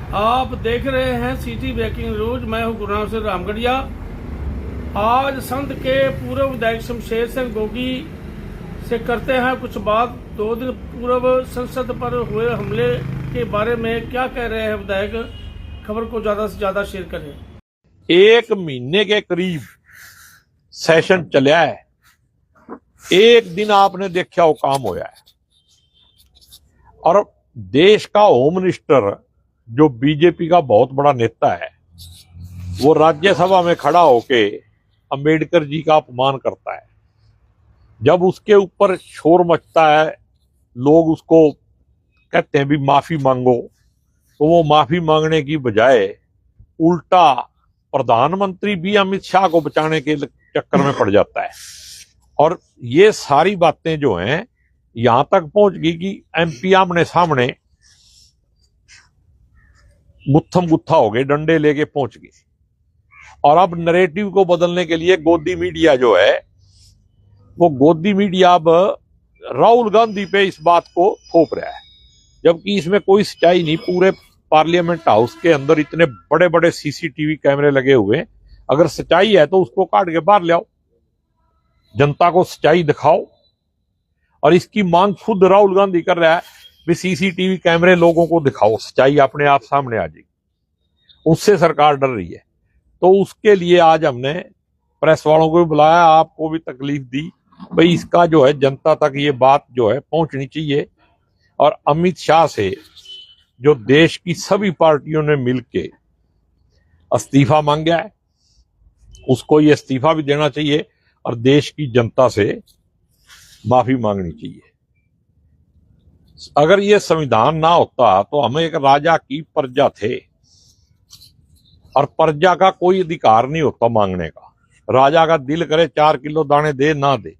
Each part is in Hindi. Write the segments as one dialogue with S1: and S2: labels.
S1: आप देख रहे हैं सिटी ब्रेकिंग न्यूज। मैं हूं गुरुनाम सिंह रामगढ़िया। आज संत के पूर्व विधायक शमशेर सिंह गोगी से करते हैं कुछ बात। 2 दिन पूर्व संसद पर हुए हमले के बारे में क्या कह रहे हैं विधायक, खबर को ज्यादा से ज्यादा शेयर करें।
S2: 1 महीने के करीब सैशन चलिया है। एक दिन आपने देखा वो काम होया है। और देश का होम मिनिस्टर जो बीजेपी का बहुत बड़ा नेता है, वो राज्यसभा में खड़ा होके अंबेडकर जी का अपमान करता है। जब उसके ऊपर शोर मचता है, लोग उसको कहते हैं भी माफी मांगो, तो वो माफी मांगने की बजाय उल्टा प्रधानमंत्री भी अमित शाह को बचाने के चक्कर में पड़ जाता है। और ये सारी बातें जो हैं यहां तक पहुंच गई कि एमपी आमने सामने गुत्थम गुत्था हो गए, डंडे लेके पहुंच गए। और अब नरेटिव को बदलने के लिए गोदी मीडिया जो है, वो गोदी मीडिया अब राहुल गांधी पे इस बात को थोप रहा है, जबकि इसमें कोई सच्चाई नहीं। पूरे पार्लियामेंट हाउस के अंदर इतने बड़े बड़े सीसीटीवी कैमरे लगे हुए, अगर सच्चाई है तो उसको काट के बाहर ले आओ, जनता को सच्चाई दिखाओ। और इसकी मांग खुद राहुल गांधी कर रहा है भी सीसीटीवी कैमरे लोगों को दिखाओ, सच्चाई अपने आप सामने आ जाएगी। उससे सरकार डर रही है। तो उसके लिए आज हमने प्रेस वालों को भी बुलाया, आपको भी तकलीफ दी भाई, इसका जो है जनता तक ये बात जो है पहुंचनी चाहिए। और अमित शाह से जो देश की सभी पार्टियों ने मिलके इस्तीफा मांगा है, उसको ये इस्तीफा भी देना चाहिए और देश की जनता से माफी मांगनी चाहिए। अगर ये संविधान ना होता तो हम एक राजा की प्रजा थे, और प्रजा का कोई अधिकार नहीं होता मांगने का। राजा का दिल करे 4 किलो दाने दे ना दे।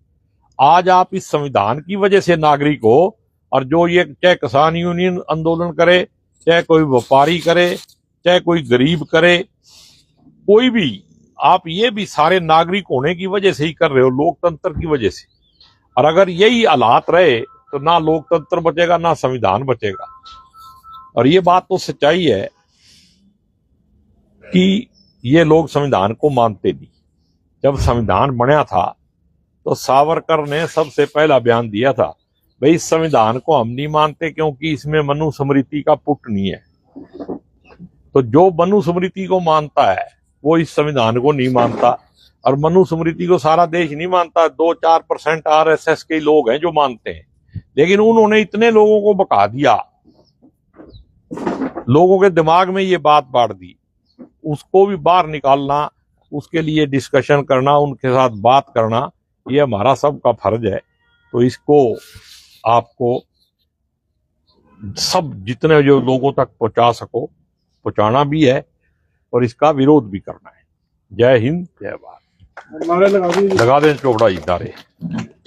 S2: आज आप इस संविधान की वजह से नागरिक हो, और जो ये चाहे किसान यूनियन आंदोलन करे, चाहे कोई व्यापारी करे, चाहे कोई गरीब करे, कोई भी, आप ये भी सारे नागरिक होने की वजह से ही कर रहे हो, लोकतंत्र की वजह से। और अगर यही हालात रहे तो ना लोकतंत्र बचेगा ना संविधान बचेगा। और ये बात तो सच्चाई है कि ये लोग संविधान को मानते नहीं। जब संविधान बना था तो सावरकर ने सबसे पहला बयान दिया था, भाई इस संविधान को हम नहीं मानते क्योंकि इसमें मनुस्मृति का पुट नहीं है। तो जो मनुस्मृति को मानता है वो इस संविधान को नहीं मानता, और मनुस्मृति को सारा देश नहीं मानता। 2-4% आरएसएस के लोग हैं जो मानते हैं, लेकिन उन्होंने इतने लोगों को बका दिया, लोगों के दिमाग में ये बात बांट दी। उसको भी बाहर निकालना, उसके लिए डिस्कशन करना, उनके साथ बात करना, ये हमारा सबका फर्ज है। तो इसको आपको सब जितने जो लोगों तक पहुंचा सको पहुंचाना भी है, और इसका विरोध भी करना है। जय हिंद, जय भारत। लगा दें चोपड़ा जी नारे।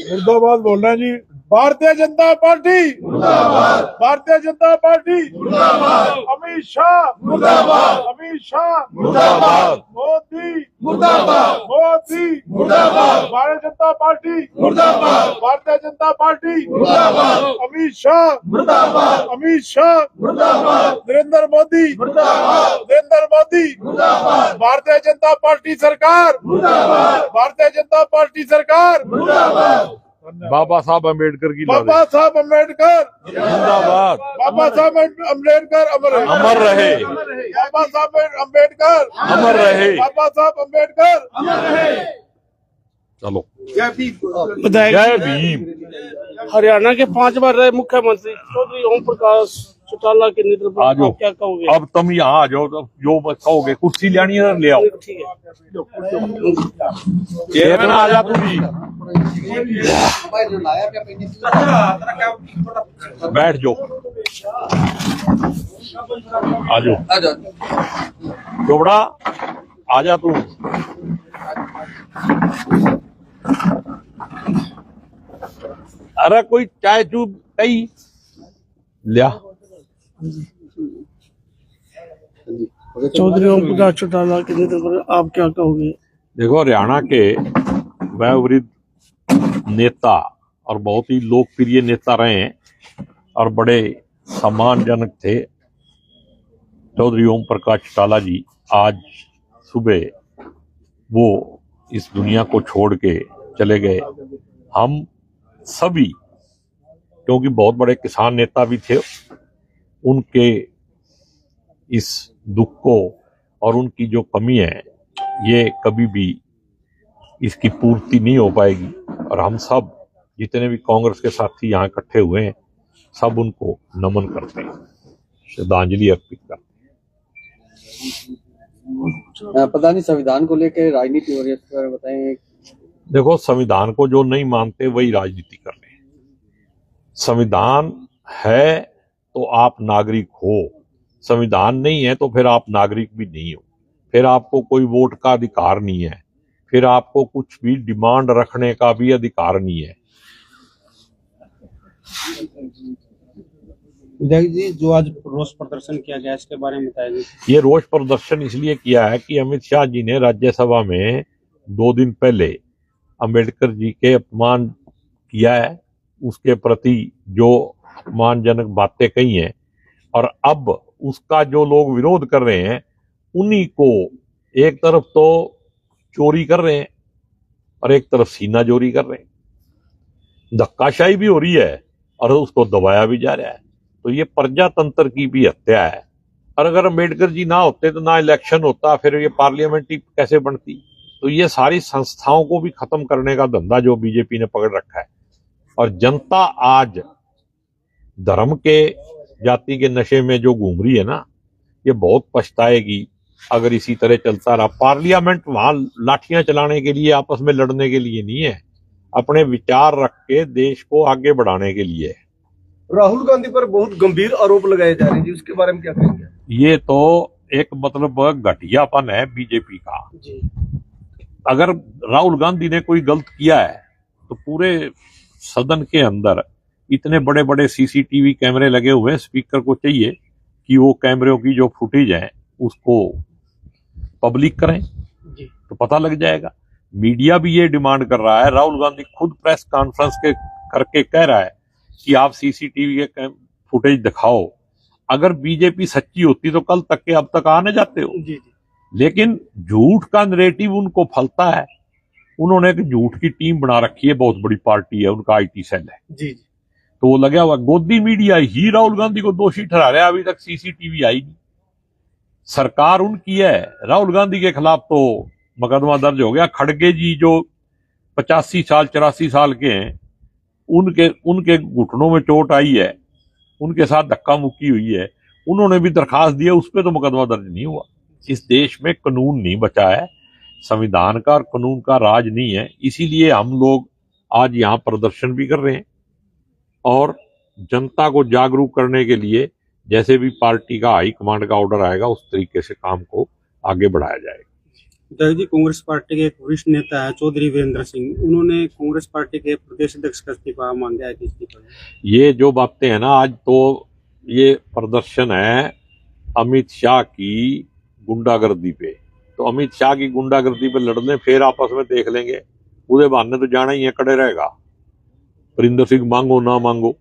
S3: मुर्दाबाद बोल रहे हैं जी। भारतीय जनता पार्टी मुर्दाबाद, भारतीय जनता पार्टी मुर्दाबाद, अमित शाह मुर्दाबाद, अमित शाह
S2: मुर्दाबाद,
S3: मोदी मुर्दाबाद, मोदी मुर्दाबाद, भारतीय जनता पार्टी मुर्दाबाद, भारतीय जनता पार्टी मुर्दाबाद, अमित शाह मुर्दाबाद, अमित शाह मुर्दाबाद, नरेंद्र मोदी मुर्दाबाद, नरेंद्र मोदी मुर्दाबाद, भारतीय जनता पार्टी सरकार मुर्दाबाद, भारतीय जनता पार्टी सरकार मुर्दाबाद।
S2: बाबा साहब अम्बेडकर की लाल,
S3: बाबा साहब अम्बेडकर
S2: जिंदाबाद,
S3: बाबा साहब अम्बेडकर
S2: अमर रहे,
S3: बाबा साहब अम्बेडकर
S2: अमर रहे,
S3: बाबा साहब अम्बेडकर अमर रहे।
S2: चलो
S1: विधायक
S2: जय भीम।
S1: हरियाणा के 5 बार रहे मुख्यमंत्री चौधरी ओम प्रकाश चौटाला के नेतृत्व में
S2: आ जाओ,
S1: आप क्या कहोगे?
S2: अब तुम यहाँ आ जाओ, तो जो कहोगे कुर्सी लेनी है ले आओ।
S1: ठीक है,
S2: चेयरमैन आ जा तू भी, बैठ जाओ, आ जाओ चोपड़ा, आ जा तू। अरे कोई चाय चूप कई लिया।
S1: चौधरी ओम प्रकाश चौटाला के नेतृत्व में आप क्या कहोगे?
S2: देखो, हरियाणा के वयोवृद्ध नेता और बहुत ही लोकप्रिय नेता रहे हैं और बड़े सम्मानजनक थे। चौधरी ओम प्रकाश चौटाला जी आज सुबह वो इस दुनिया को छोड़ के चले गए। हम सभी, क्योंकि बहुत बड़े किसान नेता भी थे, उनके इस दुख को और उनकी जो कमी है ये कभी भी इसकी पूर्ति नहीं हो पाएगी। और हम सब जितने भी कांग्रेस के साथी यहाँ इकट्ठे हुए हैं सब उनको नमन करते हैं, श्रद्धांजलि अर्पित करते हैं।
S4: पता नहीं संविधान को लेकर राजनीति हो रही है, इसके बारे में बताएं।
S2: देखो, संविधान को जो नहीं मानते वही राजनीति कर रहे हैं। संविधान है तो आप नागरिक हो, संविधान नहीं है तो फिर आप नागरिक भी नहीं हो, फिर आपको कोई वोट का अधिकार नहीं है, फिर आपको कुछ भी डिमांड रखने का भी अधिकार नहीं है।
S5: विधायक जी, जो आज रोष प्रदर्शन किया गया इसके बारे में बताएंगे।
S2: ये रोष प्रदर्शन इसलिए किया है कि अमित शाह जी ने राज्यसभा में 2 दिन पहले अंबेडकर जी के अपमान किया है, उसके प्रति जो अपमानजनक बातें कही हैं, और अब उसका जो लोग विरोध कर रहे हैं उन्हीं को एक तरफ तो चोरी कर रहे हैं और एक तरफ सीना चोरी कर रहे हैं। धक्काशाही भी हो रही है और उसको दबाया भी जा रहा है। तो ये प्रजातंत्र की भी हत्या है। और अगर अंबेडकर जी ना होते तो ना इलेक्शन होता, फिर ये पार्लियामेंट कैसे बनती। तो ये सारी संस्थाओं को भी खत्म करने का धंधा जो बीजेपी ने पकड़ रखा है। और जनता आज धर्म के, जाति के नशे में जो घूम रही है ना, ये बहुत पछताएगी अगर इसी तरह चलता रहा। पार्लियामेंट वहां लाठियां चलाने के लिए, आपस में लड़ने के लिए नहीं है, अपने विचार रख के देश को आगे बढ़ाने के लिए।
S4: राहुल गांधी पर बहुत गंभीर आरोप लगाए जा रहे हैं जी, उसके बारे में क्या कहेंगे?
S2: ये तो एक मतलब घटियापन है बीजेपी का
S4: जी।
S2: अगर राहुल गांधी ने कोई गलत किया है तो पूरे सदन के अंदर इतने बड़े बड़े सीसीटीवी कैमरे लगे हुए हैं, स्पीकर को चाहिए कि वो कैमरों की जो फुटेज है उसको पब्लिक करें तो पता लग जाएगा। मीडिया भी ये डिमांड कर रहा है, राहुल गांधी खुद प्रेस कॉन्फ्रेंस के करके कह रहा है कि आप सीसीटीवी के फुटेज दिखाओ। अगर बीजेपी सच्ची होती तो कल तक के अब तक आने जाते हो। लेकिन झूठ का नैरेटिव उनको फलता है। उन्होंने एक झूठ की टीम बना रखी है, बहुत बड़ी पार्टी है, उनका आईटी सेल है
S4: जी।
S2: तो वो लगा हुआ। गोदी मीडिया ही राहुल गांधी को दोषी ठहरा रहा है। अभी तक सीसीटीवी आई नहीं, सरकार उनकी है। राहुल गांधी के खिलाफ तो मुकदमा दर्ज हो गया। खड़गे जी जो 85 साल 84 साल के हैं, उनके घुटनों में चोट आई है, उनके साथ धक्का मुक्की हुई है, उन्होंने भी दरखास्त दी है, उस पर तो मुकदमा दर्ज नहीं हुआ। इस देश में कानून नहीं बचा है, संविधान का और कानून का राज नहीं है। इसीलिए हम लोग आज यहाँ प्रदर्शन भी कर रहे हैं और जनता को जागरूक करने के लिए जैसे भी पार्टी का हाई कमांड का ऑर्डर आएगा उस तरीके से काम को आगे बढ़ाया जाएगा।
S5: विधायक जी, कांग्रेस पार्टी के एक वरिष्ठ नेता है चौधरी वीरेंद्र सिंह, उन्होंने कांग्रेस पार्टी के प्रदेश अध्यक्ष का इस्तीफा मांगा है।
S2: ये जो बातें हैं ना, आज तो ये प्रदर्शन है अमित शाह की गुंडागर्दी पे। तो अमित शाह की गुंडागर्दी पे लड़ लें, फिर आपस में देख लेंगे। उदय बहाने तो जाना ही है, खड़े रहेगा। परिंदर सिंह मांगो ना मांगो।